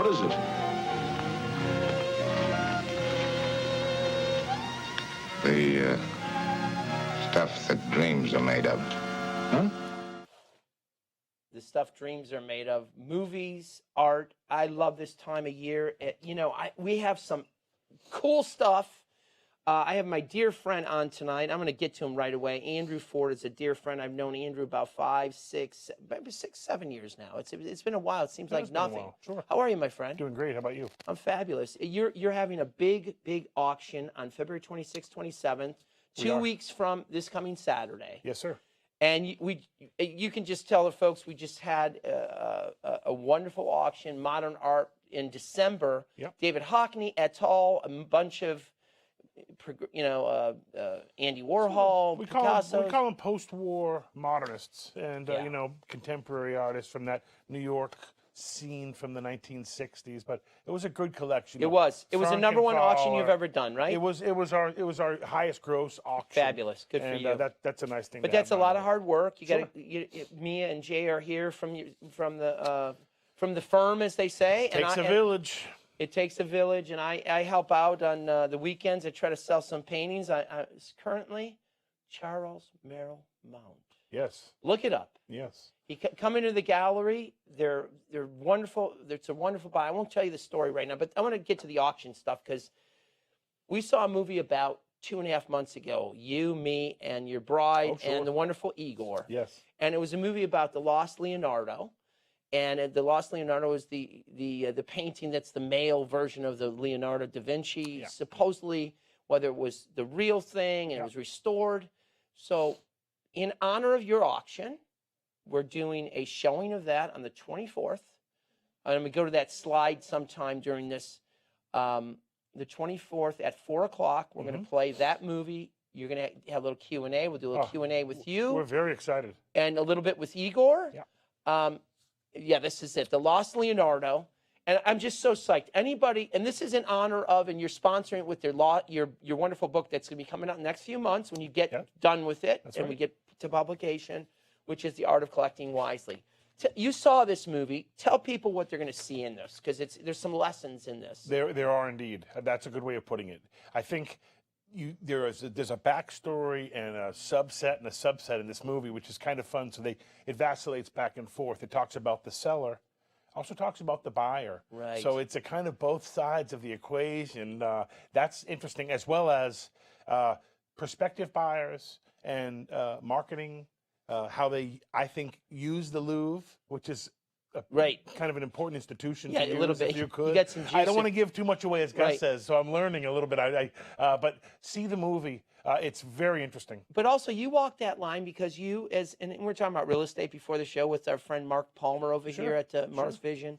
What is it? The stuff that dreams are made of. Huh? The stuff dreams are made of. Movies, art. I love this time of year. We have some cool stuff. I have my dear friend on tonight. I'm going to get to him right away. Andrew Ford is a dear friend. I've known Andrew about 5, 6, maybe 6, 7 years now. It's been a while. It seems like nothing. Sure. How are you, my friend? Doing great. How about you? I'm fabulous. You're having a big auction on February 26th, 27th, 2 weeks from this coming Saturday. Yes, sir. And you can just tell the folks we just had a wonderful auction, modern art in December. Yep. David Hockney et al., a bunch of Andy Warhol, Picasso. We call them post-war modernists and contemporary artists from that New York scene from the 1960s. But it was a good collection. It was the number one auction you've ever done, right? It was our highest gross auction. Fabulous, good for you. That's a nice thing. But that's a lot of hard work. You got Mia and Jay are here from the firm, as they say. Takes a village. It takes a village, and I help out on the weekends. I try to sell some paintings. I currently Charles Merrill Mount. Yes. Look it up. Yes. You come into the gallery. They're wonderful. It's a wonderful buy. I won't tell you the story right now, but I want to get to the auction stuff because we saw a movie about 2.5 months ago. You, me, and your bride, and the wonderful Igor. Yes. And it was a movie about the lost Leonardo. And the Lost Leonardo is the painting that's the male version of the Leonardo da Vinci, supposedly, whether it was the real thing and it was restored. So in honor of your auction, we're doing a showing of that on the 24th. I'm going to go to that slide sometime during this. The 24th at 4 o'clock, we're going to play that movie. You're going to have a little Q&A. We'll do a little Q&A with you. We're very excited. And a little bit with Igor. Yeah. This is it. The Lost Leonardo. And I'm just so psyched. Anybody, and this is in honor of, and you're sponsoring it with your wonderful book that's going to be coming out in the next few months when you get done with it we get to publication, which is The Art of Collecting Wisely. You saw this movie. Tell people what they're going to see in this, because there's some lessons in this. There are indeed. That's a good way of putting it. I think there's a backstory and a subset in this movie, which is kind of fun. So it vacillates back and forth. It talks about the seller, also talks about the buyer. Right. So it's a kind of both sides of the equation. That's interesting, as well as prospective buyers and marketing, how they, I think, use the Louvre, which is kind of an important institution to use, a little bit. if you could. You get some juice. I don't want to give too much away, as Gus says, so I'm learning a little bit. But see the movie. It's very interesting. But also, you walk that line because and we're talking about real estate before the show with our friend Mark Palmer over here at Mars Vision.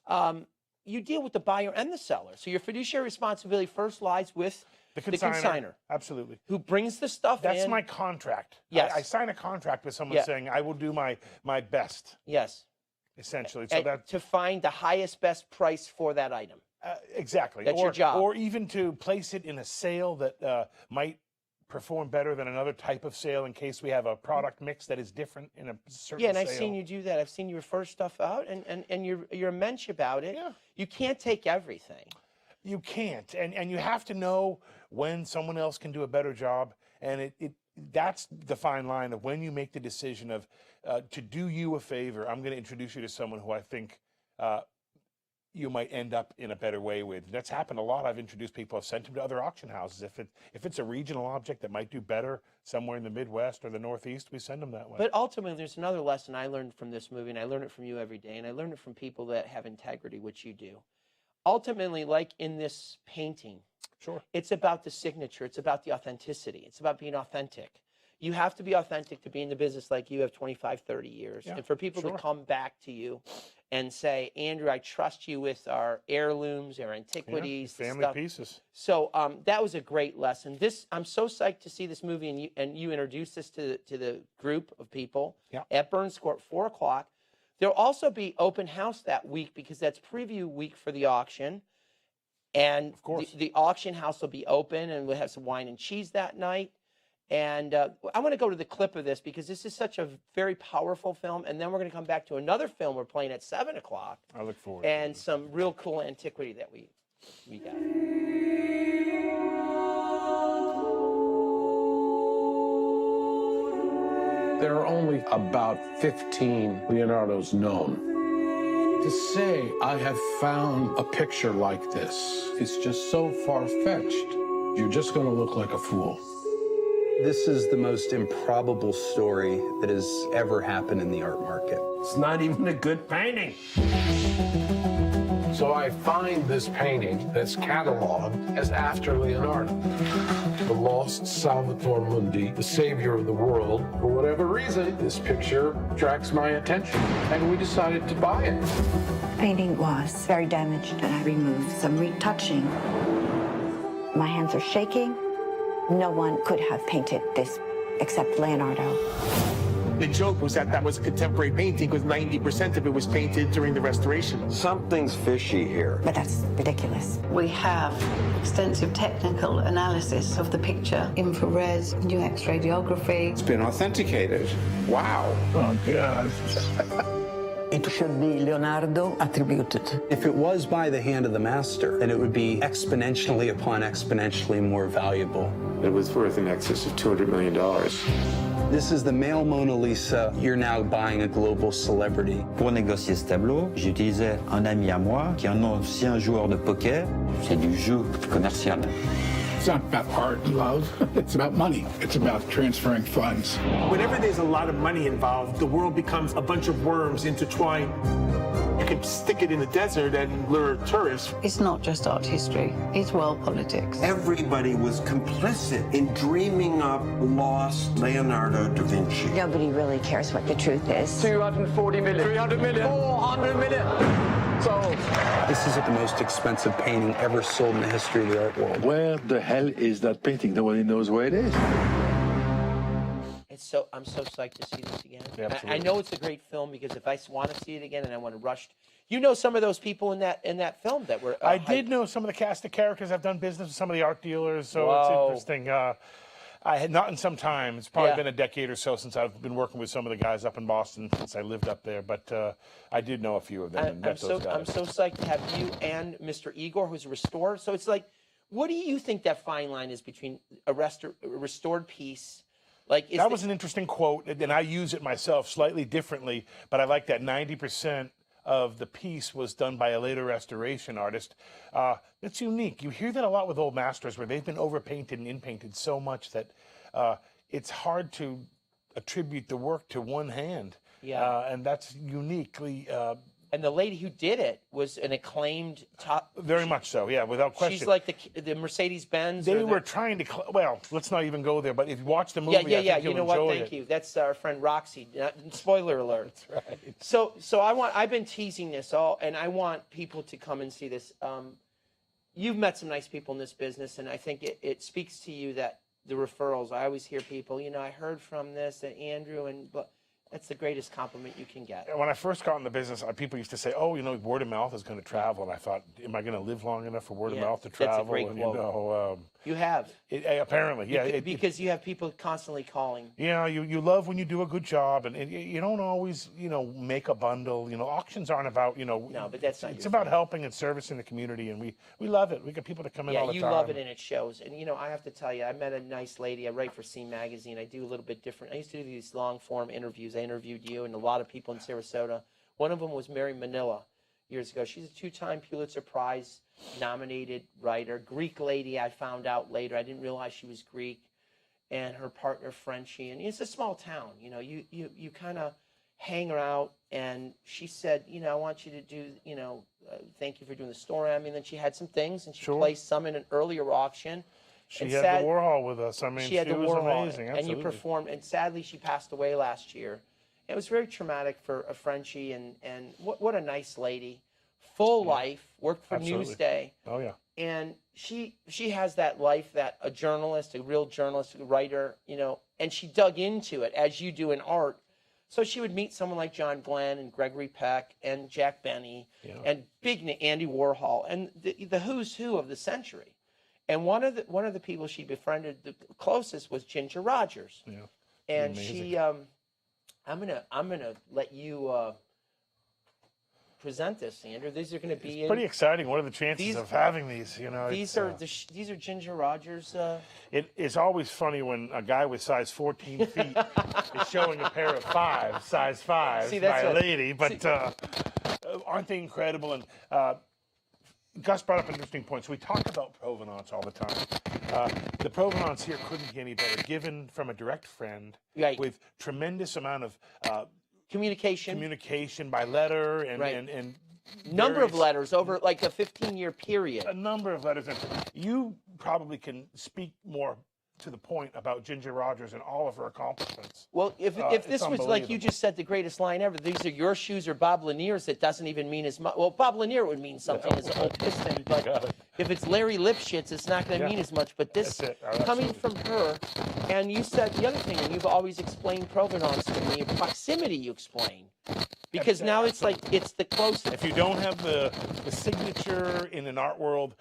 You deal with the buyer and the seller. So your fiduciary responsibility first lies with the consignor. Absolutely. Who brings the stuff in. That's my contract. Yes. I sign a contract with someone saying I will do my best. Yes. Essentially. So to find the highest, best price for that item. Exactly. That's your job. Or even to place it in a sale that might perform better than another type of sale in case we have a product mix that is different in a certain and sale. I've seen you do that. I've seen you refer stuff out, and you're a mensch about it. Yeah. You can't take everything. You can't, and you have to know when someone else can do a better job, and that's the fine line of when you make the decision of to do you a favor. I'm going to introduce you to someone who I think you might end up in a better way with. That's happened a lot. I've introduced people, I've sent them to other auction houses. If it's a regional object that might do better somewhere in the Midwest or the Northeast, we send them that way. But ultimately, there's another lesson I learned from this movie, and I learn it from you every day, and I learn it from people that have integrity, which you do. Ultimately, like in this painting, it's about the signature. It's about the authenticity. It's about being authentic. You have to be authentic to be in the business like you have 25, 30 years. And for people to come back to you and say, Andrew, I trust you with our heirlooms, our antiquities. Family pieces. So that was a great lesson. I'm so psyched to see this movie, and you introduced this to the group of people at Burns Court, 4 o'clock. There'll also be open house that week because that's preview week for the auction. And of course, the auction house will be open, and we'll have some wine and cheese that night. And I want to go to the clip of this because this is such a very powerful film. And then we're going to come back to another film we're playing at 7 o'clock. I look forward. And some real cool antiquity that we got. There are only about 15 Leonardos known. To say I have found a picture like this is just so far-fetched. You're just going to look like a fool. This is the most improbable story that has ever happened in the art market. It's not even a good painting. So I find this painting that's cataloged as after Leonardo. The lost Salvator Mundi, the savior of the world. For whatever reason, this picture attracts my attention, and we decided to buy it. The painting was very damaged, and I removed some retouching. My hands are shaking. No one could have painted this except Leonardo. The joke was that that was a contemporary painting because 90% of it was painted during the restoration. Something's fishy here. But that's ridiculous. We have extensive technical analysis of the picture, infrared, new X-ray radiography. It's been authenticated. Wow. Oh, God. It should be Leonardo attributed. If it was by the hand of the master, then it would be exponentially upon exponentially more valuable. It was worth in excess of $200 million. This is the male Mona Lisa. You're now buying a global celebrity. Pour négocier ce tableau, j'utilisais un ami à moi qui est un ancien joueur de poker. C'est du jeu commercial. It's not about art and love. It's about money. It's about transferring funds. Whenever there's a lot of money involved, the world becomes a bunch of worms intertwined. You can stick it in the desert and lure tourists. It's not just art history, it's world politics. Everybody was complicit in dreaming up lost Leonardo da Vinci. Nobody really cares what the truth is. 240 million, 300 million, 400 million. So, This is the most expensive painting ever sold in the history of the art world. where the hell is that painting? Nobody knows where it is. I'm so psyched to see this again. Yeah, I absolutely. know it's a great film because if I want to see it again and I want to rush, you know, some of those people in that film that were. I did know some of the cast of characters. I've done business with some of the art dealers, so Whoa. it's interesting. I had not in some time. It's probably Yeah. been a decade or so since I've been working with some of the guys up in Boston since I lived up there. But I did know a few of them and met those guys. I'm so psyched to have you and Mr. Igor, who's a restorer. So it's like, what do you think that fine line is between a restored piece? Like That was an interesting quote, and I use it myself slightly differently, but I like that 90% of the piece was done by a later restoration artist. It's unique. You hear that a lot with old masters where they've been overpainted and inpainted so much that it's hard to attribute the work to one hand. Yeah. And that's uniquely... and the lady who did it was an acclaimed top. Very much so, yeah, without question. She's like the Mercedes-Benz. They were trying to... well, let's not even go there, but if you watch the movie, I think yeah. you'll You know what? enjoy Thank it. you. That's our friend Roxy. Spoiler alert. That's right. So I've been teasing this all, and I want people to come and see this. You've met some nice people in this business, and I think it speaks to you that the referrals. I always hear people, you know, I heard from this and Andrew, and that's the greatest compliment you can get. When I first got in the business, people used to say, "Oh, you know, word of mouth is going to travel," and I thought, "Am I going to live long enough for word of mouth to travel?" That's a great and, quote. you know, You have. apparently, yeah. Because you have people constantly calling. Yeah, you love when you do a good job, and you don't always, you know, make a bundle. You know, auctions aren't about, you know. No, but that's not It's your about thing. helping and servicing the community, and we love it. We get people to come in all the Yeah, time. you love it, and it shows. And, you know, I have to tell you, I met a nice lady. I write for Scene Magazine. I do a little bit different. I used to do these long-form interviews. I interviewed you and a lot of people in Sarasota. One of them was Mary Manila years ago. She's a two-time Pulitzer Prize-nominated writer. Greek lady, I found out later. I didn't realize she was Greek. And her partner, Frenchie. And it's a small town. You know, you kind of hang out. And she said, you know, I want you to do, you know, thank you for doing the story. I mean, then she had some things, and she placed some in an earlier auction. She had the Warhol with us. I mean, she had the was Warhol, amazing. and Absolutely. you performed. And sadly, she passed away last year. It was very traumatic for a Frenchie, and what a nice lady, full life, worked for Absolutely. Newsday. Oh yeah. And she has that life that a journalist, a real journalist, a writer, you know, and she dug into it as you do in art. So she would meet someone like John Glenn and Gregory Peck and Jack Benny and big Andy Warhol and the who's who of the century. And one of the people she befriended the closest was Ginger Rogers. Yeah. And Amazing. she, I'm gonna let you present this, Sandra. These are gonna be Pretty exciting. What are the chances of having these? You know, these are Ginger Rogers. It's always funny when a guy with size 14 feet is showing a pair of size 5 by a lady, but aren't they incredible? And Gus brought up an interesting point. So we talk about provenance all the time. The provenance here couldn't be any better, given from a direct friend with tremendous amount of communication by letter and number of letters over like a 15-year period. A number of letters. And you probably can speak more to the point about Ginger Rogers and all of her accomplishments. Well, if this was like you just said, the greatest line ever, these are your shoes or Bob Lanier's, it doesn't even mean as much. Well, Bob Lanier would mean something as an old piston, but if it's Larry Lipschitz, it's not going to mean as much. But this coming from her, and you said the other thing, and you've always explained provenance to me, proximity you explain. Because now it's like, it's the closest. If you don't have the signature in an art world,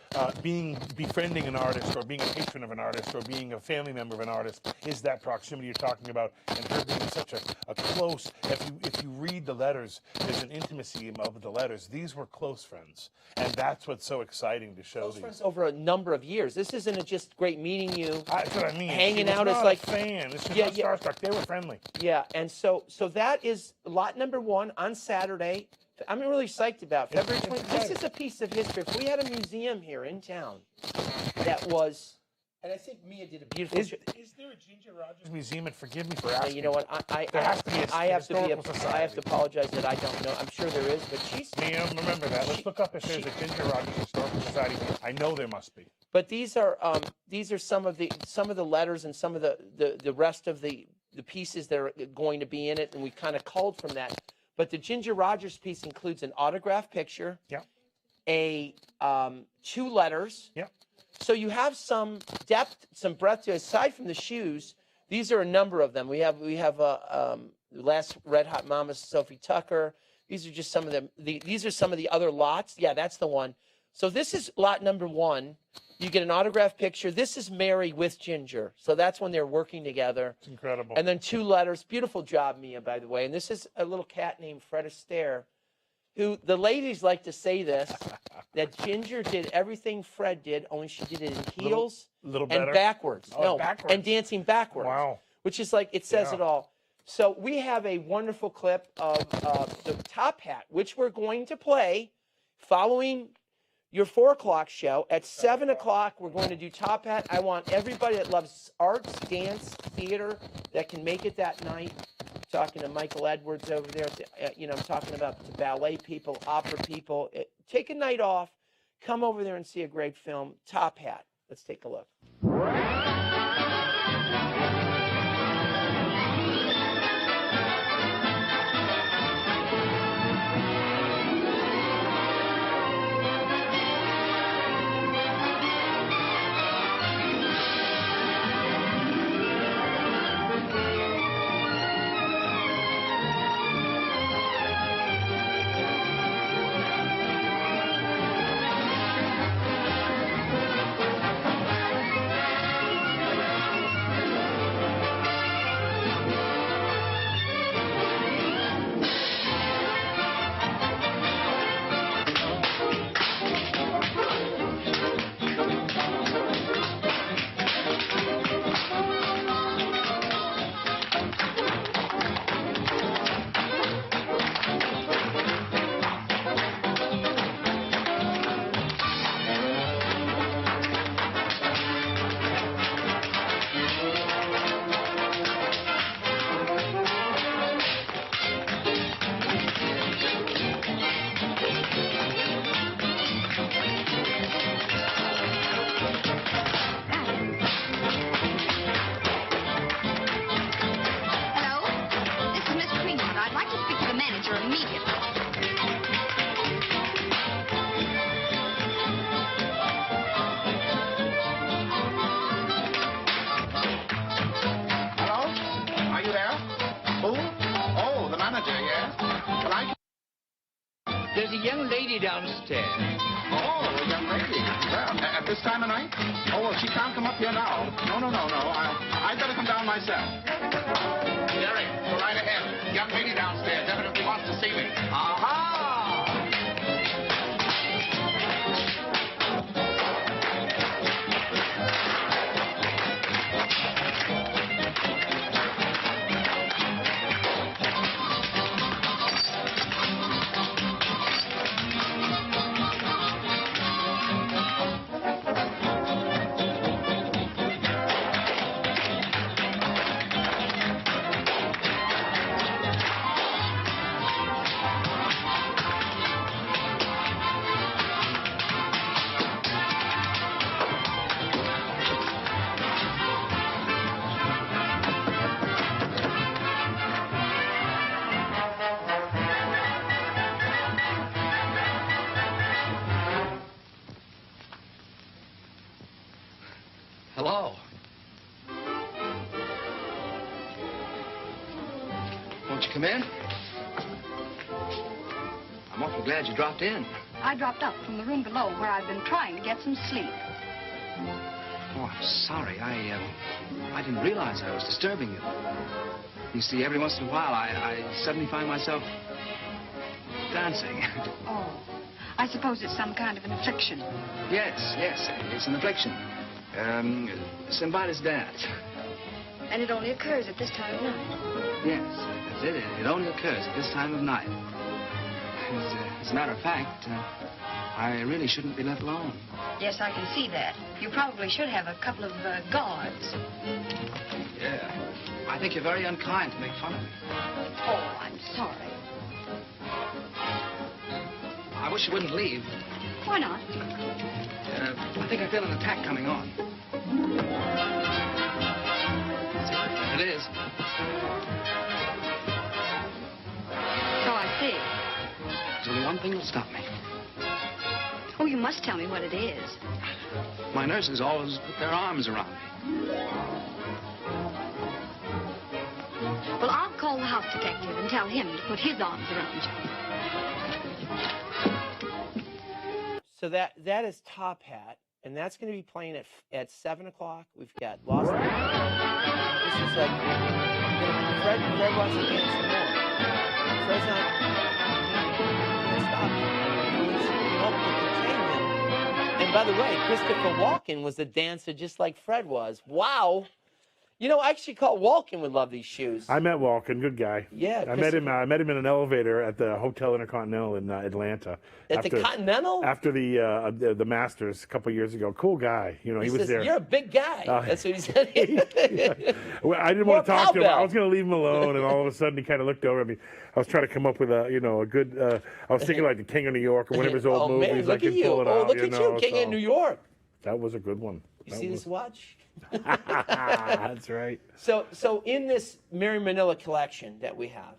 befriending an artist or being a patron of an artist or being a family member of an artist is that proximity you're talking about. And her being such a close, if you read the letters, there's an intimacy of the letters. These were close friends. And that's what's so exciting to show. Close friends over a number of years. This isn't just great meeting you. That's what I mean. Hanging out as like a fan. It's just not starstruck. They were friendly. Yeah, and so that is lot number 1 on Saturday. I'm really psyched about February 20th. This is a piece of history. If we had a museum here in town that was, and I think Mia did a beautiful job. Is there a Ginger Rogers museum? And forgive me for asking. You know what? There has to be I have to apologize that I don't know. I'm sure there is, but she's. Mia, remember that. Let's look up if there's a Ginger Rogers Historical Society. I know there must be. But these are some of the letters and some of the rest of the pieces that are going to be in it, and we kind of culled from that. But the Ginger Rogers piece includes an autographed picture, a 2 letters. So you have some depth, some breadth to it. Aside from the shoes, these are a number of them. We have last Red Hot Mama, Sophie Tucker. These are just some of them. These are some of the other lots. Yeah, that's the one. So this is lot number 1. You get an autographed picture. This is Mary with Ginger. So that's when they're working together. It's incredible. And then 2 letters. Beautiful job, Mia, by the way. And this is a little cat named Fred Astaire, who the ladies like to say this, that Ginger did everything Fred did, only she did it in heels little and backwards. Backwards. And dancing backwards. Wow. Which is like, it says it all. So we have a wonderful clip of the Top Hat, which we're going to play following your 4 o'clock show. At 7 o'clock, we're going to do Top Hat. I want everybody that loves arts, dance, theater, that can make it that night. I'm talking to Michael Edwards over there. I'm talking about the ballet people, opera people. Take a night off. Come over there and see a great film, Top Hat. Let's take a look. There's a young lady downstairs. Oh, a young lady. Well, at this this time of night? Oh, well, she can't come up here now. No. I'd better come down myself. Jerry, go right ahead. Young lady downstairs evidently wants to see me. Aha! Hello. Won't you come in? I'm awfully glad you dropped in. I dropped up from the room below where I've been trying to get some sleep. Oh, I'm sorry. I didn't realize I was disturbing you. You see, every once in a while, I suddenly find myself dancing. Oh, I suppose it's some kind of an affliction. Yes, it's an affliction. Symbolic dance. And it only occurs at this time of night. Yes, that's it. It only occurs at this time of night. As a matter of fact, I really shouldn't be left alone. Yes, I can see that. You probably should have a couple of guards. Yeah. I think you're very unkind to make fun of me. Oh, I'm sorry. I wish you wouldn't leave. Why not? I think I feel an attack coming on. It is. So I see. There's only one thing that'll stop me. Oh, you must tell me what it is. My nurses always put their arms around me. Well, I'll call the house detective and tell him to put his arms around you. So that is Top Hat, and that's going to be playing at 7 o'clock. We've got Lost. This is like Fred wants to dance some more. Fred's not. Can't stop him. We hope to contain him. And by the way, Christopher Walken was a dancer just like Fred was. Wow. You know, I actually call Walken would love these shoes. I met Walken, good guy. Yeah, I met him in an elevator at the Hotel Intercontinental in Atlanta. At the Continental? After the Masters a couple years ago. Cool guy. You know, he was says, there. You're a big guy. That's what he said. Well, I didn't want to talk to him. I was going to leave him alone, and all of a sudden he kind of looked over at me. I was trying to come up with a good. I was thinking like the King of New York or one of his old movies. Man, look I at could you. pull it out. Look at you, King of New York. That was a good one. You see this watch? That's right. So in this Mary Manila collection that we have,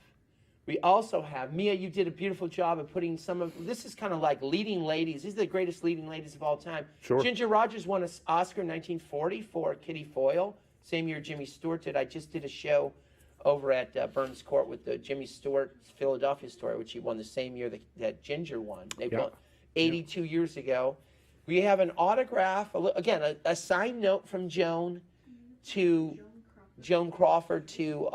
we also have, Mia, you did a beautiful job of putting some of, this is kind of like leading ladies. These are the greatest leading ladies of all time. Sure. Ginger Rogers won an Oscar in 1940 for Kitty Foyle. Same year Jimmy Stewart did. I just did a show over at Burns Court with the Jimmy Stewart Philadelphia story, which he won the same year that Ginger won. They won 82 years ago. We have an autograph, again, a signed note from Joan to Joan Crawford to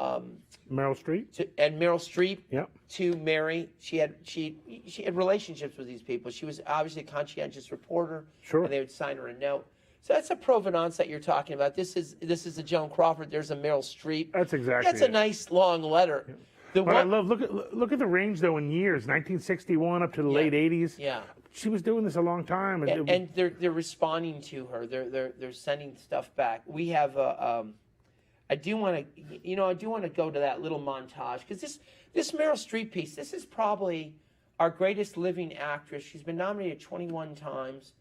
Meryl Streep. And Meryl Streep Yep. to Mary. She had relationships with these people. She was obviously a conscientious reporter. Sure. And they would sign her a note. So that's a provenance that you're talking about. This is a Joan Crawford. There's a Meryl Streep. That's exactly. That's a nice long letter. Yeah. The But one, I love look at the range though in years, 1961 up to the late 80s. Yeah. She was doing this a long time. And they're responding to her. They're sending stuff back. We have I do want to go to that little montage because this Meryl Streep piece. This is probably our greatest living actress. She's been nominated 21 times.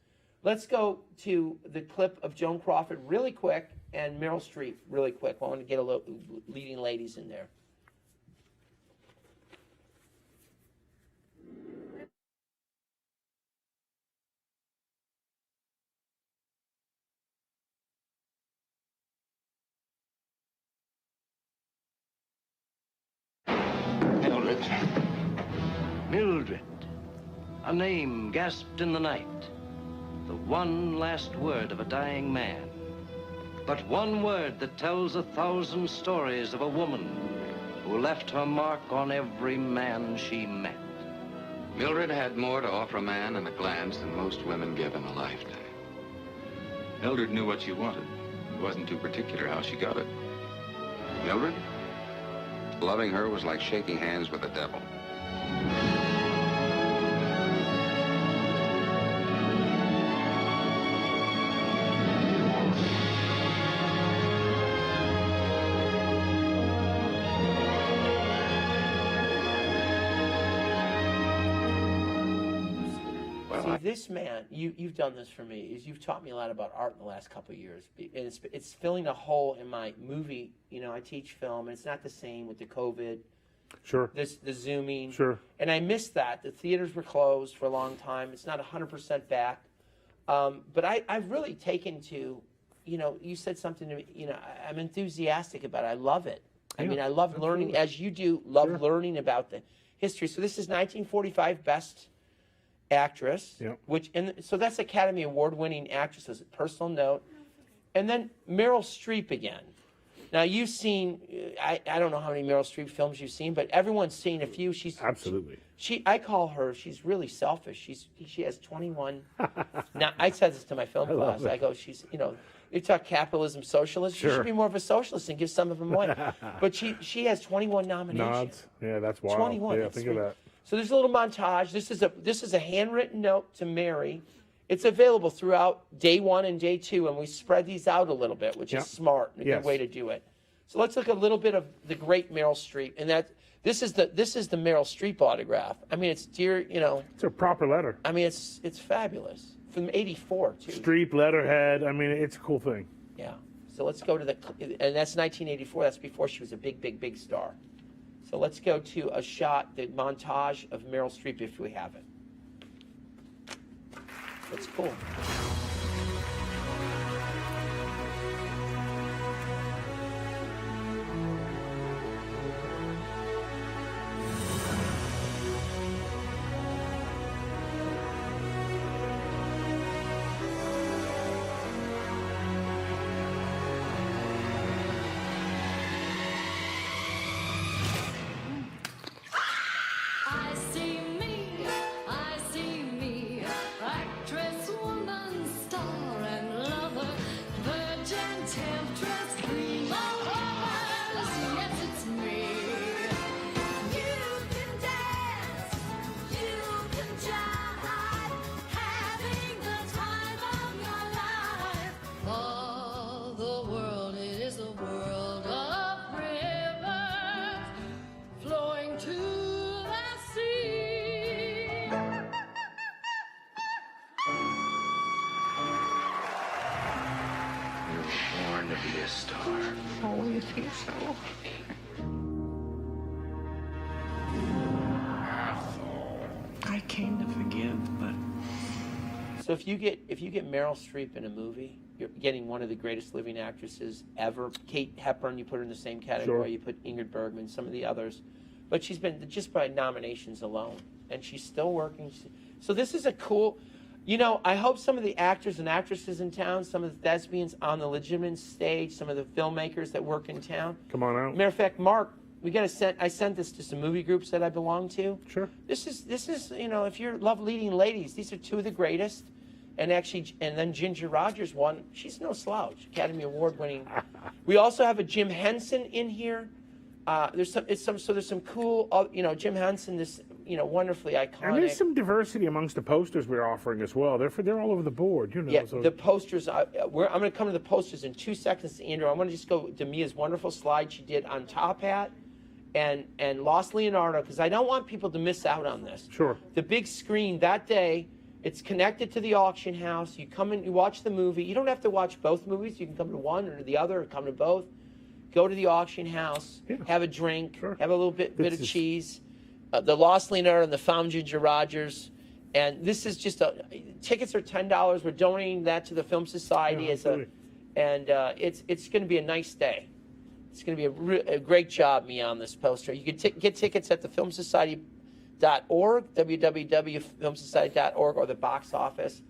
Let's go to the clip of Joan Crawford really quick and Meryl Streep really quick. I want to get a little leading ladies in there. Mildred, a name gasped in the night. the one last word of a dying man. But one word that tells 1,000 stories of a woman who left her mark on every man she met. Mildred had more to offer a man in a glance than most women give in a lifetime. Mildred knew what she wanted. It wasn't too particular how she got it. Mildred? Loving her was like shaking hands with the devil. This man, you've done this for me, is you've taught me a lot about art in the last couple of years. And it's filling a hole in my movie. You know, I teach film, and it's not the same with the COVID. Sure. The Zooming. Sure. And I missed that. The theaters were closed for a long time. It's not 100% back. But I've really taken to, you know, you said something to me, you know, I'm enthusiastic about it. I love it. I mean, I love learning, as you do, learning about the history. So this is 1945 Best Actress, which, and so that's Academy Award-winning actress as a personal note. And then Meryl Streep again. Now you've seen, I don't know how many Meryl Streep films you've seen, but everyone's seen a few. She's absolutely. I call her, she's really selfish. She has 21. Now I said this to my film class. I go, she's, you know, you talk capitalism, socialist. She should be more of a socialist and give some of them away. But she has 21 nominations. Nods. Yeah, that's wild. 21. Yeah, think of that. So there's a little montage. This is a handwritten note to Mary. It's available throughout day 1 and day 2, and we spread these out a little bit, which is smart, a good way to do it. So let's look at a little bit of the great Meryl Streep, and this is the Meryl Streep autograph. I mean, it's dear, you know. It's a proper letter. I mean, it's fabulous from '84 too. Streep letterhead. I mean, it's a cool thing. Yeah. So let's go to and that's 1984. That's before she was a big star. So let's go to a shot, the montage of Meryl Streep, if we have it. That's cool. I came to forgive, but so if you get Meryl Streep in a movie, you're getting one of the greatest living actresses ever. Kate Hepburn, you put her in the same category. You put Ingrid Bergman, some of the others, but she's been just by nominations alone, and she's still working. So this is a cool. You know, I hope some of the actors and actresses in town, some of the thespians on the legitimate stage, some of the filmmakers that work in town. Come on out. Matter of fact, Mark, I sent this to some movie groups that I belong to. Sure. This is you know, if you love leading ladies, these are two of the greatest. And actually, and then Ginger Rogers won. She's no slouch, Academy Award winning. We also have a Jim Henson in here. There's some cool, you know, Jim Henson, this, you know, wonderfully iconic. And there's some diversity amongst the posters we're offering as well. They're all over the board, you know. Yeah, so. the posters. I'm going to come to the posters in 2 seconds, Andrew. I want to just go to Mia's wonderful slide she did on Top Hat and Lost Leonardo, because I don't want people to miss out on this. Sure. The big screen that day. It's connected to the auction house. You come in, you watch the movie. You don't have to watch both movies. You can come to one or the other, or come to both. Go to the auction house, have a drink, have a little bit of cheese. The Lost Leonardo and the Found Ginger Rogers. And this is just tickets are $10. We're donating that to the Film Society it's going to be a nice day. It's going to be a great job, Mia, on this poster. You can get tickets at the Film Society.org, www.filmsociety.org, or the box office.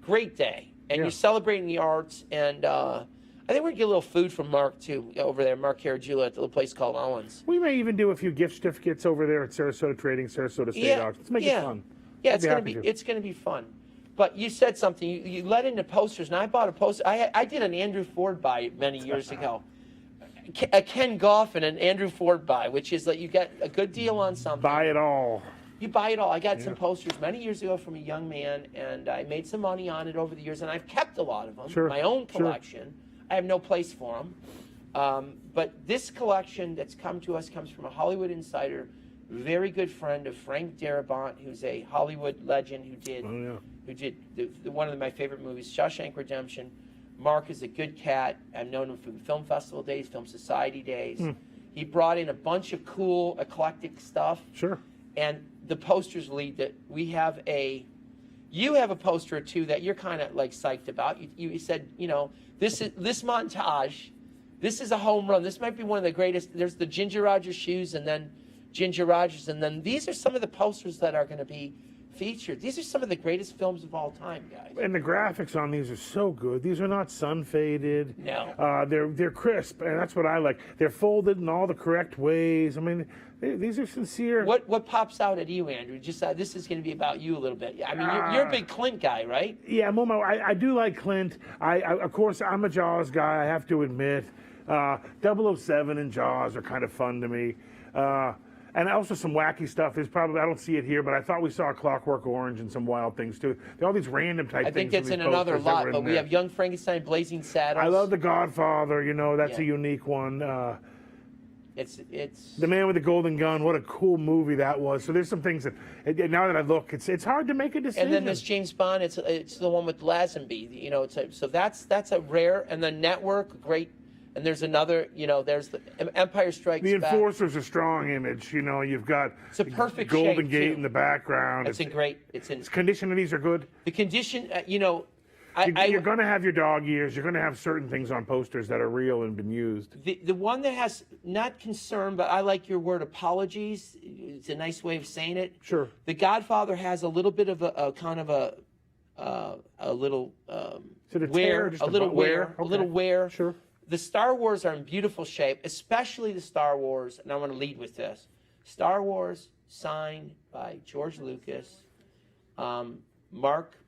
great day, and Yeah. you're celebrating the arts, and I think we're gonna get a little food from Mark too over there, Mark Caragula at the little place called Owens. We may even do a few gift certificates over there at Sarasota Trading, Sarasota State Auction. Let's make it fun. Yeah, I'd happy to. it's gonna be fun. But you said something. You led into posters, and I bought a poster. I did an Andrew Ford buy many years ago. A Ken Goff and an Andrew Ford buy, which is like you get a good deal on something. Buy it all. You buy it all. I got some posters many years ago from a young man, and I made some money on it over the years, and I've kept a lot of them. Sure, My own sure. collection. I have no place for them. But this collection that's come to us comes from a Hollywood insider, very good friend of Frank Darabont, who's a Hollywood legend who did one of my favorite movies, Shawshank Redemption. Mark is a good cat. I've known him from Film Festival days, Film Society days. He brought in a bunch of cool, eclectic stuff. Sure. And the posters lead that you have a poster or two that you're kind of like psyched about. You said, this montage, this is a home run. This might be one of the greatest. There's the Ginger Rogers shoes, and then Ginger Rogers, and then these are some of the posters that are going to be featured. These are some of the greatest films of all time, guys. And the graphics on these are so good. These are not sun faded. No. They're crisp, and that's what I like. They're folded in all the correct ways. I mean, these are sincere. What pops out at you, Andrew? Just this is going to be about you a little bit. I mean, you're a big Clint guy, right? Yeah, Momo, I do like Clint. Of course, I'm a Jaws guy, I have to admit. 007 and Jaws are kind of fun to me. And also some wacky stuff. There's probably, I don't see it here, but I thought we saw Clockwork Orange and some wild things too. There are all these random type things. I think it's in another lot, but we have Young Frankenstein, Blazing Saddles. I love The Godfather, that's a unique one. It's The Man with the Golden Gun, what a cool movie that was. So there's some things that, now that I look, it's hard to make a decision. And then this James Bond, it's the one with Lazenby, so that's a rare, and then Network, great. And there's another, there's the Empire Strikes Back. The Enforcer's a strong image. You've got it's a perfect Golden shape, Gate too. in the background. It's condition of these are good. The condition, you're going to have your dog ears. You're going to have certain things on posters that are real and been used. The one that has, not concern, but I like your word apologies. It's a nice way of saying it. Sure. The Godfather has a little bit of a kind of a little wear, a little wear, a little wear. Sure. The Star Wars are in beautiful shape, especially the Star Wars, and I want to lead with this. Star Wars, signed by George Lucas. Mark,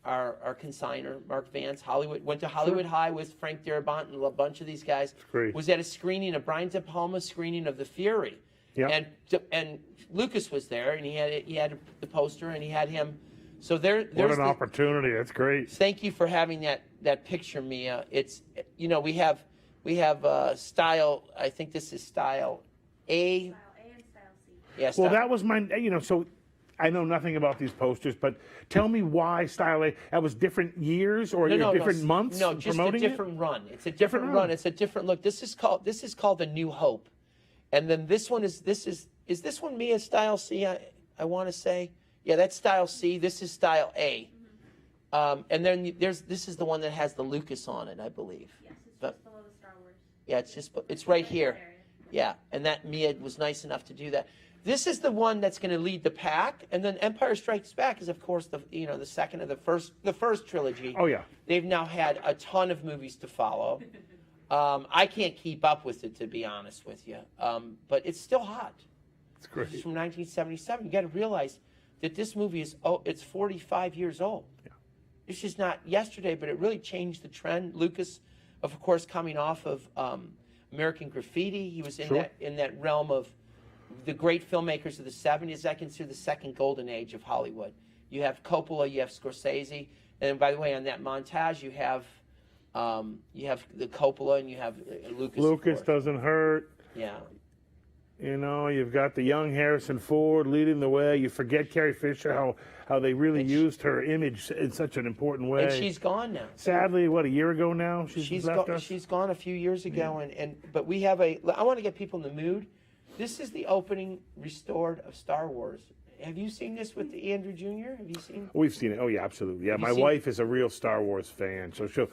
our consigner, Mark Vance, went to Hollywood High with Frank Darabont and a bunch of these guys. Great. Was at a screening, a Brian De Palma screening of The Fury. Yeah. And Lucas was there, and he had the poster, and he had him. So there's what an opportunity. That's great. Thank you for having that picture, Mia. It's, we have style, I think this is style A. Style A and style C. Yes. Well, that was my, so I know nothing about these posters, but tell me why style A. That was different years or different months? No, just a different run. It's a different run. It's a different look. This is called The New Hope. And then this one is this one Mia style C, I want to say? Yeah, that's style C. This is style A. And then this is the one that has the Lucas on it, I believe. Yes, it's just below the Star Wars. Yeah, it's right here. Yeah, and that Mia was nice enough to do that. This is the one that's going to lead the pack, and then Empire Strikes Back is, of course, the second of the first trilogy. Oh yeah. They've now had a ton of movies to follow. I can't keep up with it, to be honest with you, but it's still hot. It's great. It's from 1977. You got to realize that this movie it's 45 years old. Yeah. It's just not yesterday, but it really changed the trend. Lucas, of course, coming off of American Graffiti, he was in that realm of the great filmmakers of the 70s. I consider the second golden age of Hollywood. You have Coppola, you have Scorsese, and by the way, on that montage, you have the Coppola and you have Lucas. Lucas doesn't hurt. Yeah. You've got the young Harrison Ford leading the way. You forget Carrie Fisher, how they really used her image in such an important way. And she's gone now. Sadly, a year ago now? She's left us? She's gone a few years ago, but we have I want to get people in the mood. This is the opening restored of Star Wars, Have you seen this with Andrew Jr.? Have you seen? We've seen it. Oh yeah, absolutely. Yeah, Have you my seen- wife is a real Star Wars fan, so she'll.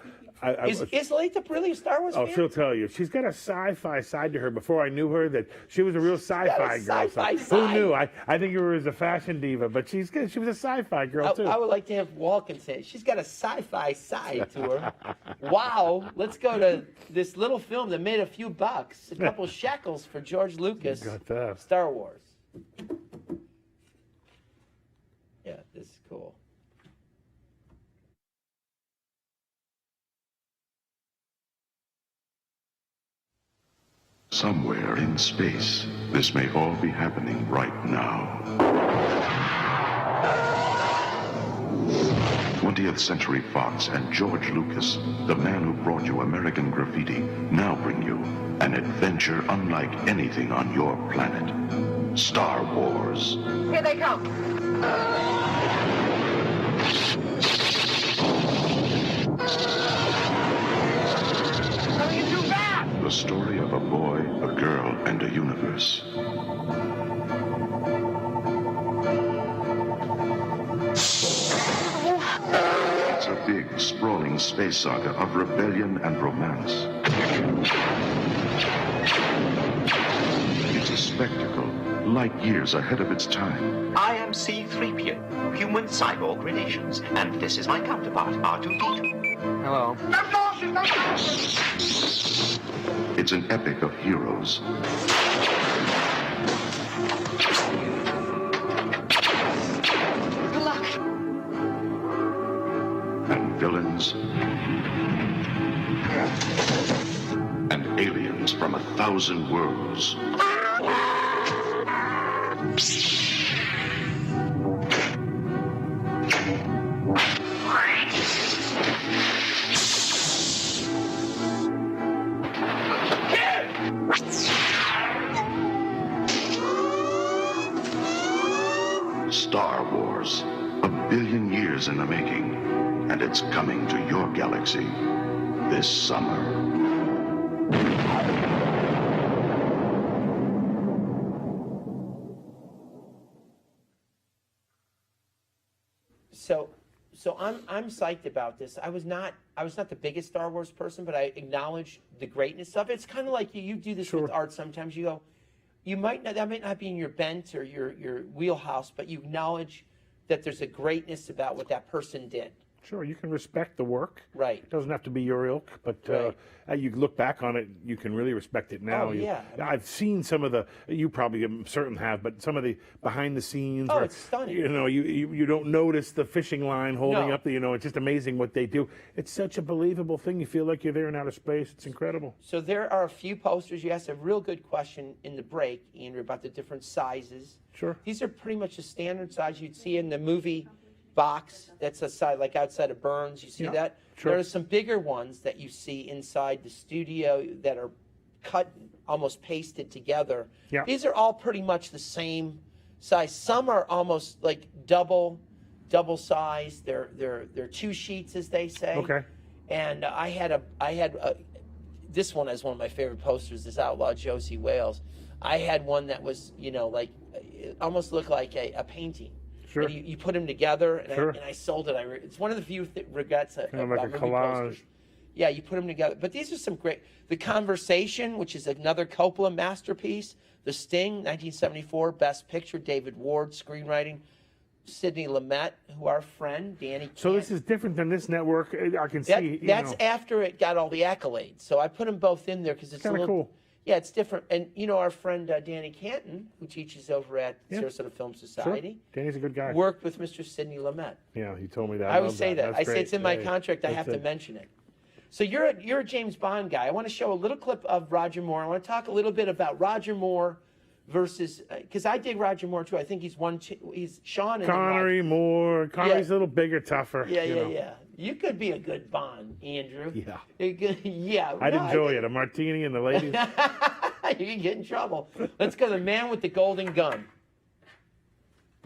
Is Latha really a Star Wars Oh, fan? she'll tell you. She's got a sci-fi side to her. Before I knew her, that she was a real sci-fi girl. sci-fi Who side. knew? I think of her as a fashion diva, but she was a sci-fi girl too. I would like to have Walken say it. She's got a sci-fi side to her. Wow. Let's go to this little film that made a few bucks, a couple shekels for George Lucas. Got that. Star Wars. Yeah, this is cool. Somewhere in space, this may all be happening right now. 20th Century Fox and George Lucas, the man who brought you American Graffiti, now bring you an adventure unlike anything on your planet. Star Wars. Here they come. Coming too fast. The story of a boy, a girl, and a universe. It's a big, sprawling space saga of rebellion and romance. It's a spectacle, light years ahead of its time. I am C-3PO, human cyborg relations, and this is my counterpart, R2-D2. Hello. It's an epic of heroes. Good luck. And villains. And aliens from 1,000 worlds. Star Wars, 1 billion years in the making, and it's coming to your galaxy this summer. So I'm psyched about this. I was not the biggest Star Wars person, but I acknowledge the greatness of it. It's kind of like you do this with art sometimes. You go, that might not be in your bent or your wheelhouse, but you acknowledge that there's a greatness about what that person did. Sure, you can respect the work. Right. It doesn't have to be your ilk, but you look back on it, you can really respect it now. Oh, yeah. I've seen some of the, you probably certain have, but some of the behind the scenes. Oh, where, it's stunning. You don't notice the fishing line holding No. up it's just amazing what they do. It's such a believable thing. You feel like you're there in outer space. It's incredible. So there are a few posters. You asked a real good question in the break, Andrew, about the different sizes. Sure. These are pretty much the standard size you'd see in the movie box. That's a side like outside of Burns. You see that? Sure. There are some bigger ones that you see inside the studio that are cut, almost pasted together. Yeah. These are all pretty much the same size. Some are almost like double size. They're 2 sheets, as they say. Okay. And I had this one is one of my favorite posters. This Outlaw Josie Wales. I had one that was like it almost looked like a painting. Sure. And you put them together, and, Sure. I sold it. It's one of the few regrets Kind of about like a movie collage. posters. Yeah, you put them together. But these are some great. The Conversation, which is another Coppola masterpiece. The Sting, 1974, Best Picture. David Ward, screenwriting. Sidney Lumet, who our friend Danny. So this is different than this network. I can see. That's after it got all the accolades. So I put them both in there because it's a Kinda little cool. Yeah, it's different. And our friend Danny Canton, who teaches over at Yeah. Sarasota Film Society, Sure. Danny's a good guy. worked with Mr. Sidney Lumet. Yeah, he told me that. I always love say that. That's I say great. it's in my Yeah, contract. I have that's to it. mention it. So you're a James Bond guy. I want to show a little clip of Roger Moore. I want to talk a little bit about Roger Moore versus because I dig Roger Moore too. I think he's he's Sean and then Roger. Connery, Moore. Connery's a little bigger, tougher. Yeah, you know. yeah. You could be a good Bond, Andrew. Yeah. Yeah. I'd enjoy it. A martini and the ladies. You can get in trouble. Let's go to the man with the golden gun.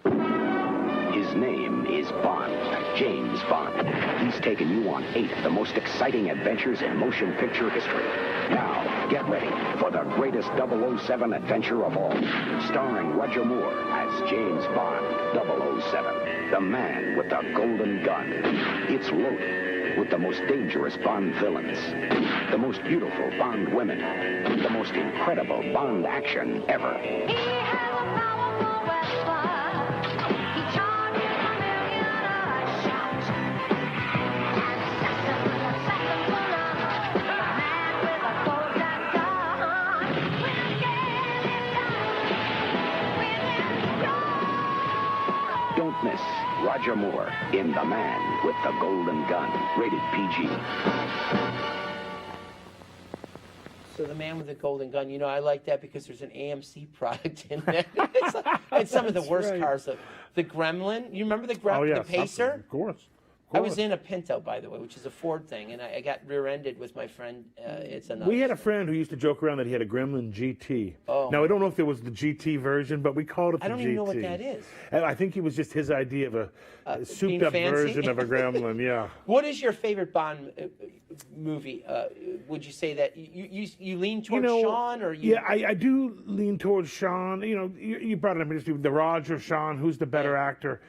His name is is Bond, James Bond. He's taken you on 8 of the most exciting adventures in motion picture history. Now, get ready for the greatest 007 adventure of all. Starring Roger Moore as James Bond, 007, the man with the golden gun. It's loaded with the most dangerous Bond villains, the most beautiful Bond women, the most incredible Bond action ever. Don't miss Roger Moore in The Man with the Golden Gun, rated PG. So The Man with the Golden Gun, you know, I like that because there's an AMC product in there. It's some of the worst cars. The Gremlin, you remember the the Pacer? Of course. I was in a Pinto, by the way, which is a Ford thing, and I got rear-ended with my friend. It's another. We had a friend who used to joke around that he had a Gremlin GT. Oh. Now, I don't know if it was the GT version, but we called it the GT. I don't even know what that is. And I think it was just his idea of a souped-up version of a Gremlin, yeah. What is your favorite Bond movie? Would you say that you lean towards Sean, or you? Yeah, I do lean towards Sean. You know, you brought it up, the Roger, Sean, who's the better actor?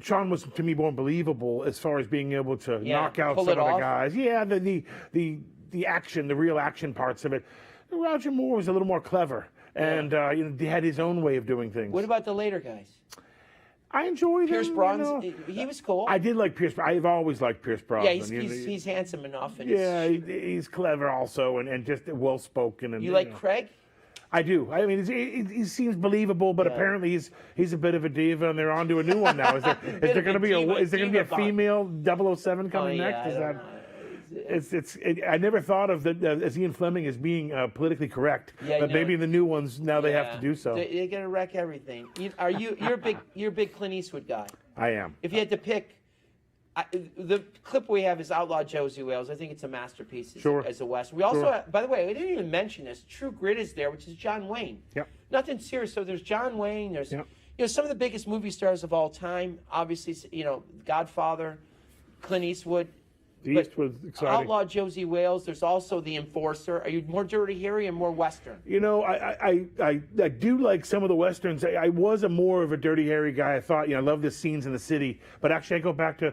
Sean was, to me, more believable as far as being able to knock out some of the guys. Yeah, the action, the real action parts of it. Roger Moore was a little more clever, and he had his own way of doing things. What about the later guys? I enjoyed Pierce Brosnan. He was cool. I did like Pierce. I've always liked Pierce Brosnan. Yeah, he's handsome enough. And he's clever also, and just well spoken. And you like Craig? I do. I mean, he seems believable, but apparently he's a bit of a diva, and they're on to a new one now. Is there going to be a female 007 coming next? I never thought of as Ian Fleming as being politically correct, but maybe the new ones now they have to do so. They're going to wreck everything. You're a big Clint Eastwood guy. I am. If you had to pick. The clip we have is Outlaw Josie Wales. I think it's a masterpiece as a Western. We also, have, by the way, we didn't even mention this. True Grit is there, which is John Wayne. Yep. Nothing serious. So there's John Wayne. There's some of the biggest movie stars of all time. Obviously, Godfather, Clint Eastwood. Eastwood's exciting. Outlaw Josie Wales. There's also The Enforcer. Are you more Dirty Harry or more Western? You know, I do like some of the Westerns. I was more of a Dirty Harry guy. I thought, I love the scenes in the city. But actually, I go back to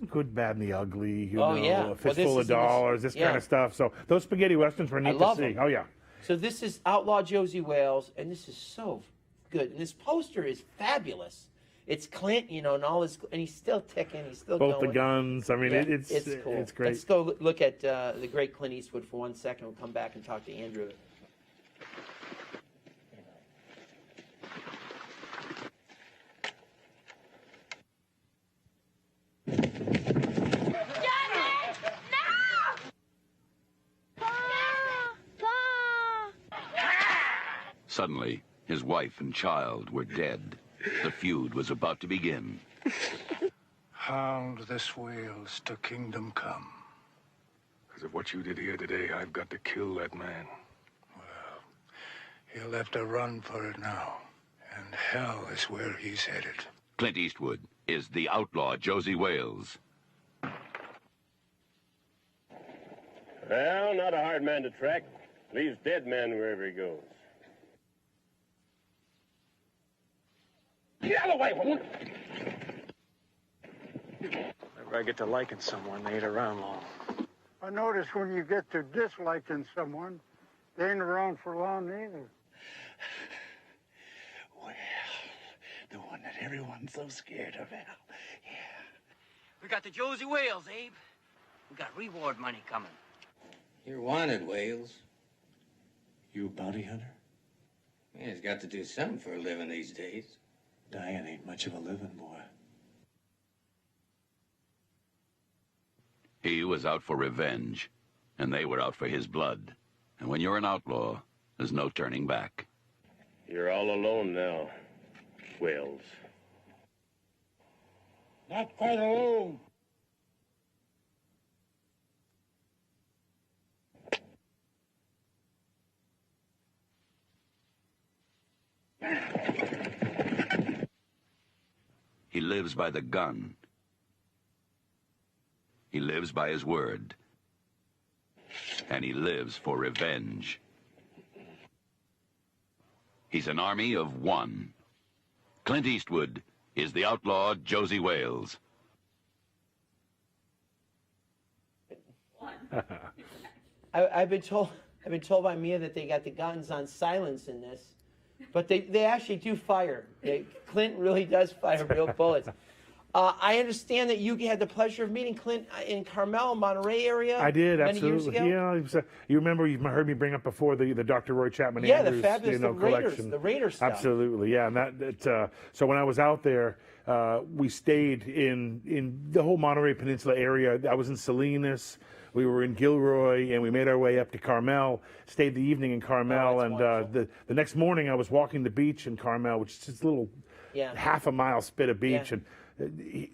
Good, Bad, and the Ugly, A Fistful of Dollars, this kind of stuff. So those spaghetti westerns were neat to see. Them. Oh, yeah. So this is Outlaw Josie Wales, and this is so good. And this poster is fabulous. It's Clint, and all his, and he's still ticking. He's still both going. the guns. I mean, it's cool. It's great. Let's go look at the great Clint Eastwood for 1 second. We'll come back and talk to Andrew. Suddenly, his wife and child were dead. The feud was about to begin. Hound this Wales to kingdom come. Because of what you did here today, I've got to kill that man. Well, he'll have to run for it now. And hell is where he's headed. Clint Eastwood is the outlaw Josie Wales. Well, not a hard man to track. Leaves dead men wherever he goes. Get out of the way, woman! Whenever I get to liking someone, they ain't around long. I notice when you get to disliking someone, they ain't around for long either. Well, the one that everyone's so scared of, Al. Yeah. We got the Josie Wales, Abe. We got reward money coming. You're wanted, Wales. You a bounty hunter? Yeah, he's got to do something for a living these days. Dying ain't much of a living, boy. He was out for revenge, and they were out for his blood. And when you're an outlaw, there's no turning back. You're all alone now, Wales. Not quite alone. He lives by the gun. He lives by his word. And he lives for revenge. He's an army of one. Clint Eastwood is the outlaw Josie Wales. I've been told by Mia that they got the guns on silence in this, but they actually do fire. Clint really does fire real bullets. I understand that you had the pleasure of meeting Clint in Carmel, Monterey area. I did, many years absolutely. ago. Yeah, you remember, you heard me bring up before the Dr. Roy Chapman Yeah, Andrews, the fabulous collection. the Raiders stuff. Absolutely, yeah. And so when I was out there, we stayed in the whole Monterey Peninsula area. I was in Salinas. We were in Gilroy, and we made our way up to Carmel, stayed the evening in Carmel, and the next morning I was walking the beach in Carmel, which is just a little half a mile spit of beach, and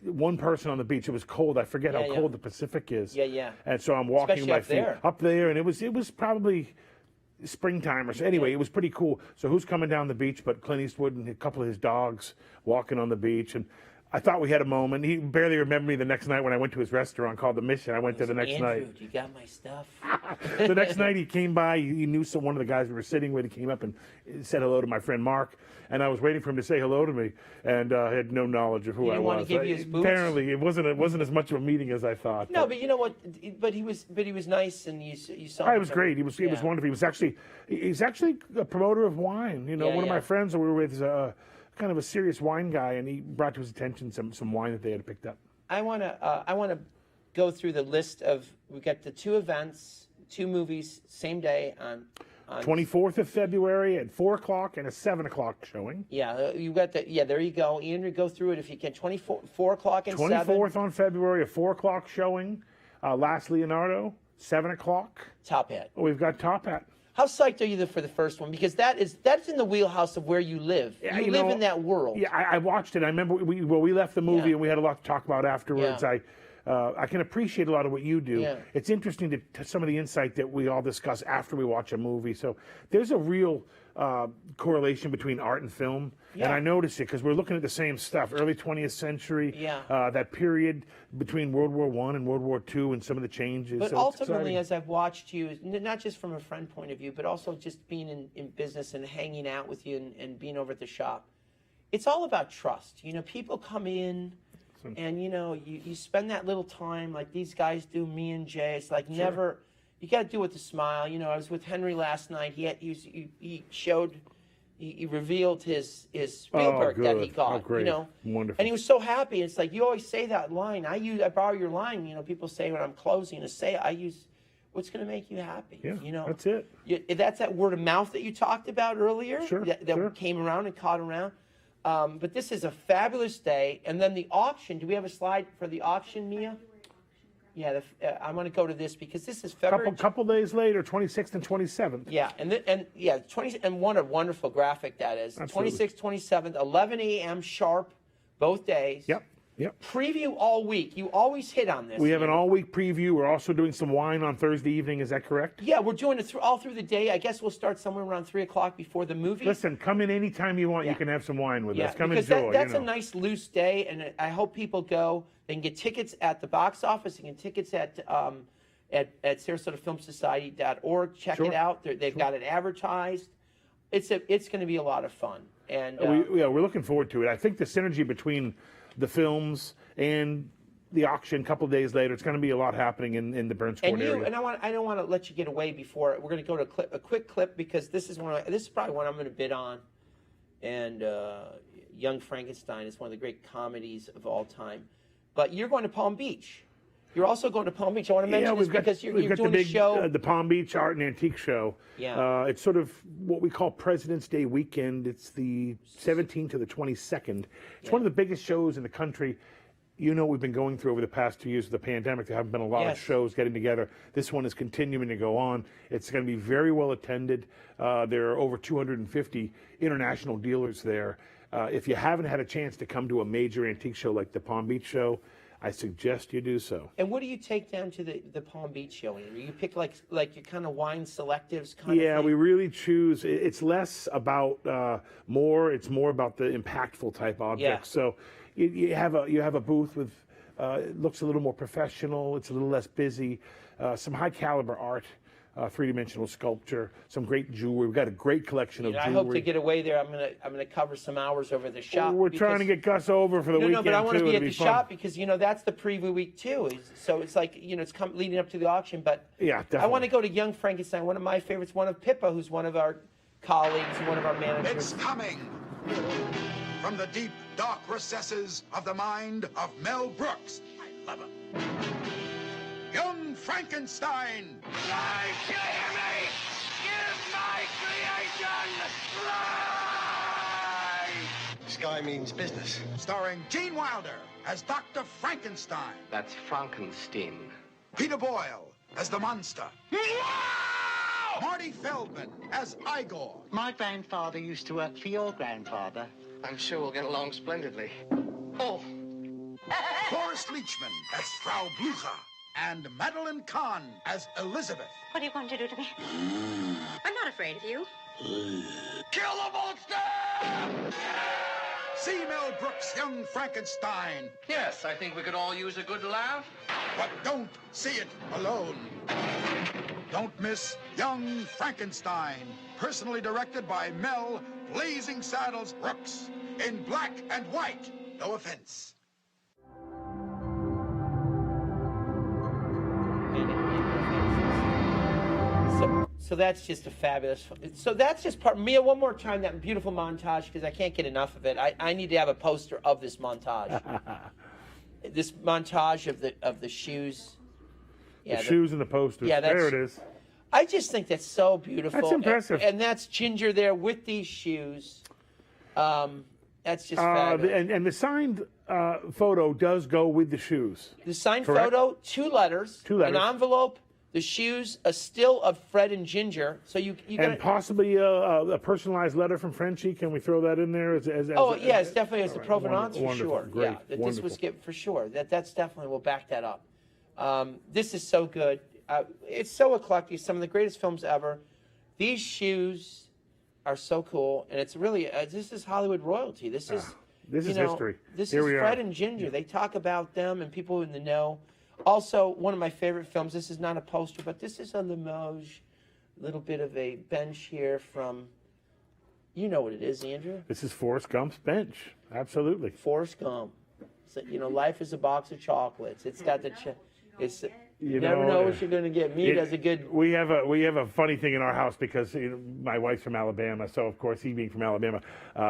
one person on the beach. It was cold. I forget how cold the Pacific is. Yeah. And so I'm walking Especially my feet up there, and it was probably springtime or so. Anyway, it was pretty cool. So who's coming down the beach but Clint Eastwood and a couple of his dogs walking on the beach, and I thought we had a moment. He barely remembered me the next night when I went to his restaurant called The Mission. I went there the next night. You got my stuff. The next night he came by. He knew one of the guys we were sitting with. He came up and said hello to my friend Mark. And I was waiting for him to say hello to me, and I had no knowledge of who I was. He didn't want to give you his boots? Apparently, it wasn't as much of a meeting as I thought. No, but you know what? But he was nice, and you saw. It was great. He was wonderful. He's actually a promoter of wine. One of my friends that we were with is kind of a serious wine guy, and he brought to his attention some wine that they had picked up. I want to go through the list of, we've got the 2 events, 2 movies, same day on 24th of February at 4 o'clock and a 7 o'clock showing. Yeah, you got that. Yeah, there you go. Andrew, go through it if you can. 4 o'clock and 7. 24th on February, a 4 o'clock showing. Last Leonardo, 7 o'clock. Top Hat. We've got Top Hat. How psyched are you for the first one? Because that's in the wheelhouse of where you live. Yeah, you live in that world. Yeah, I watched it. I remember we left the movie and we had a lot to talk about afterwards. Yeah. I can appreciate a lot of what you do. Yeah. It's interesting to some of the insight that we all discuss after we watch a movie. So there's a real correlation between art and film. Yeah. And I notice it because we're looking at the same stuff. Early 20th century, that period between World War I and World War II and some of the changes. But so ultimately, as I've watched you, not just from a friend point of view, but also just being in business and hanging out with you and being over at the shop, it's all about trust. People come in and, you spend that little time like these guys do, me and Jay. It's like never, you got to do it with a smile. I was with Henry last night. He revealed his Spielberg that he got. Oh, great. Wonderful. And he was so happy. It's like you always say that line. I borrow your line. People say when I'm closing to say I use what's going to make you happy. Yeah, that's it. That's that word of mouth that you talked about earlier. Sure. That came around and caught around. But this is a fabulous day. And then the auction. Do we have a slide for the auction, Mia? Yeah, I'm going to go to this because this is February. Couple days later, 26th and 27th. Yeah, and 20 and what a wonderful graphic that is. Absolutely. 26th, 27th, 11 a.m. sharp, both days. Yep. Preview all week. You always hit on this. We have an all-week preview. We're also doing some wine on Thursday evening. Is that correct? Yeah, we're doing it all through the day. I guess we'll start somewhere around 3 o'clock before the movie. Listen, come in anytime you want. You can have some wine with us. Come because enjoy. That's a nice loose day, and I hope people go. They can get tickets at the box office. They can get tickets at SarasotaFilmSociety.org. Check it out. They've got it advertised. It's going to be a lot of fun. And we're looking forward to it. I think the synergy between the films and the auction a couple of days later, it's going to be a lot happening in the Burns Court area. And I don't want to let you get away before we're going to go to a quick clip because this is probably one I'm going to bid on. And Young Frankenstein is one of the great comedies of all time. But you're going to Palm Beach. You're also going to Palm Beach. I want to mention this because you're doing a show. The Palm Beach Art and Antique Show. Yeah. It's sort of what we call President's Day weekend. It's the 17th to the 22nd. It's one of the biggest shows in the country. We've been going through over the past 2 years of the pandemic. There haven't been a lot of shows getting together. This one is continuing to go on. It's going to be very well attended. There are over 250 international dealers there. If you haven't had a chance to come to a major antique show like the Palm Beach Show, I suggest you do so. And what do you take down to the Palm Beach show? You pick like your kind of wine selectives kind of thing? Yeah, we really choose. It's less about more. It's more about the impactful type objects. So, you have a booth with it looks a little more professional. It's a little less busy. Some high caliber art. Three-dimensional sculpture, some great jewelry. We've got a great collection of jewelry. I hope to get away there. I'm gonna cover some hours over the shop. We're trying to get Gus over for the weekend. No, but I want to be at the fun. shop because that's the preview week too. So it's like it's leading up to the auction. But yeah, definitely. I want to go to Young Frankenstein. One of my favorites. One of Pippa, who's one of our colleagues and one of our managers. It's coming from the deep, dark recesses of the mind of Mel Brooks. I love him. Young Frankenstein! Life, you hear me? Give my creation life! Sky means business. Starring Gene Wilder as Dr. Frankenstein. That's Frankenstein. Peter Boyle as the monster. Marty Feldman as Igor. My grandfather used to work for your grandfather. I'm sure we'll get along splendidly. Oh! Forrest Leachman as Frau Blucher. And Madeline Kahn as Elizabeth. What are you going to do to me? I'm not afraid of you. Kill the monster! See Mel Brooks' Young Frankenstein. Yes, I think we could all use a good laugh. But don't see it alone. Don't miss Young Frankenstein, personally directed by Mel Blazing Saddles Brooks, in black and white. No offense. So that's just a fabulous. So that's just part. Mia, one more time that beautiful montage because I can't get enough of it. I need to have a poster of this montage. This montage of the shoes. Yeah, the shoes and the posters. Yeah, there it is. I just think that's so beautiful. That's impressive. And that's Ginger there with these shoes. That's just fabulous. And the signed photo does go with the shoes. The signed correct? photo, two letters, an envelope. The shoes, a still of Fred and Ginger. So you and possibly a personalized letter from Frenchie. Can we throw that in there? As yes, definitely as the provenance for wonderful, sure. Great, yeah, that this was for sure. That's definitely we'll back that up. This is so good. It's so eclectic. Some of the greatest films ever. These shoes are so cool, and it's really this is Hollywood royalty. This is history. This Here is we Fred are. and Ginger. They talk about them and people in the know. Also, one of my favorite films, this is not a poster, but this is a Limoges, a little bit of a bench here from, you know what it is, Andrew? This is Forrest Gump's bench. Absolutely. Forrest Gump. So, life is a box of chocolates. It's got the, you never know what you're going to get. Me does a good. We have a funny thing in our house because my wife's from Alabama, so of course he being from Alabama,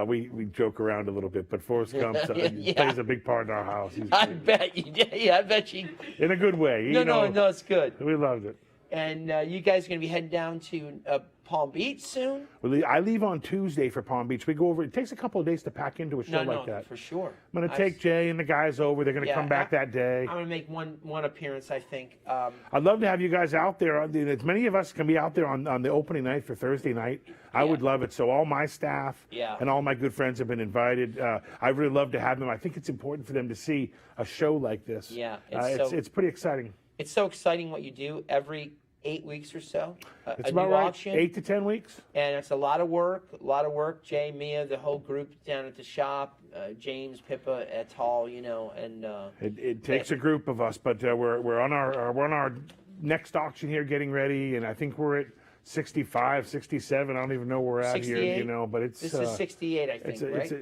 we joke around a little bit. But Forrest Gump plays a big part in our house. I bet you. Yeah, I bet you. In a good way. No, it's good. We loved it. And you guys are going to be heading down to Palm Beach soon? Well, I leave on Tuesday for Palm Beach. We go over. It takes a couple of days to pack into a show like that. For sure. I'm going to take Jay and the guys over. They're going to come back that day. I'm going to make one appearance, I think. I'd love to have you guys out there. As many of us can be out there on the opening night for Thursday night. I would love it. So all my staff and all my good friends have been invited. I really love to have them. I think it's important for them to see a show like this. Yeah. It's pretty exciting. It's so exciting what you do every 8 weeks or so. It's about right. Auction. 8 to 10 weeks. And it's a lot of work. Jay, Mia, the whole group down at the shop, James, Pippa, et al. And it takes a group of us, but we're on our next auction here, getting ready, and I think we're at 65, 67. I don't even know where we're at 68? here, but it's this is 68, I think, right?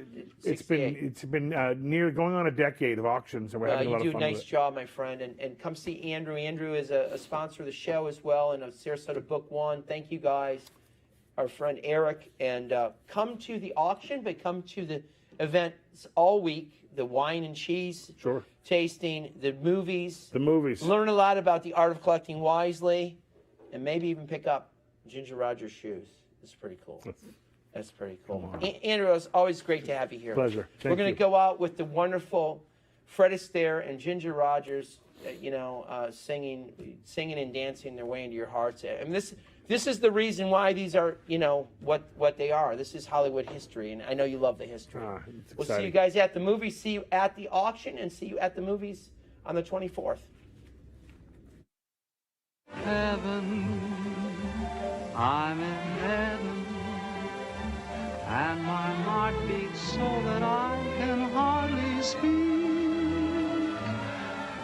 It's been near going on a decade of auctions, and we're having a lot of fun. You do a nice job, my friend, and come see Andrew. Andrew is a sponsor of the show as well, and of Sarasota Book One. Thank you guys, our friend Eric, and come to the auction, but come to the events all week. The wine and cheese tasting, the movies. Learn a lot about the art of collecting wisely, and maybe even pick up Ginger Rogers shoes. It's pretty cool. That's pretty cool. Andrew, it's always great to have you here. Pleasure. We're going to go out with the wonderful Fred Astaire and Ginger Rogers, singing and dancing their way into your hearts. I mean, this is the reason why these are, what they are. This is Hollywood history, and I know you love the history. We'll see you guys at the movies, see you at the auction, and see you at the movies on the 24th. Heaven, I'm in heaven, and my heart beats so that I can hardly speak,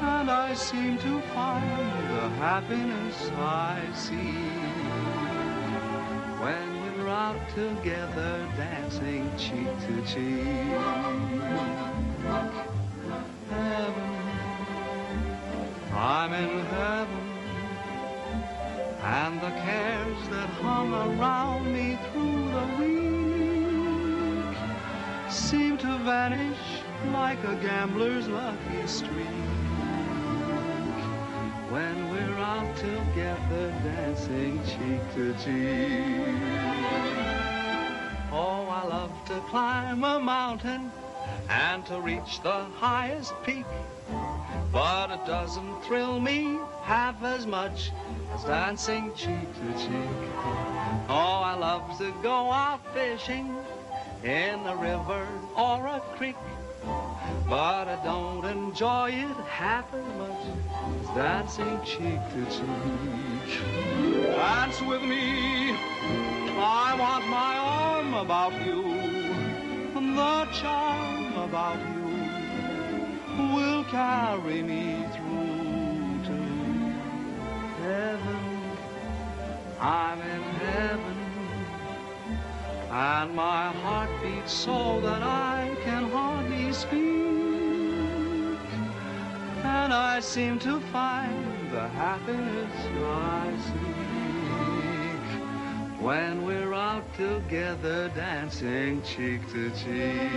and I seem to find the happiness I seek when we're out together dancing cheek to cheek. Heaven, I'm in heaven, and the cares that hung around me through the week seem to vanish like a gambler's lucky streak when we're out together dancing cheek to cheek. Oh, I love to climb a mountain and to reach the highest peak, but it doesn't thrill me half as much as dancing cheek to cheek. Oh, I love to go out fishing in a river or a creek, but I don't enjoy it half as much as dancing cheek to cheek. Dance with me, I want my arm about you, the charm about you will carry me through to heaven. I'm in heaven, and my heart beats so that I can hardly speak, and I seem to find the happiness I seek when we're out together dancing cheek to cheek.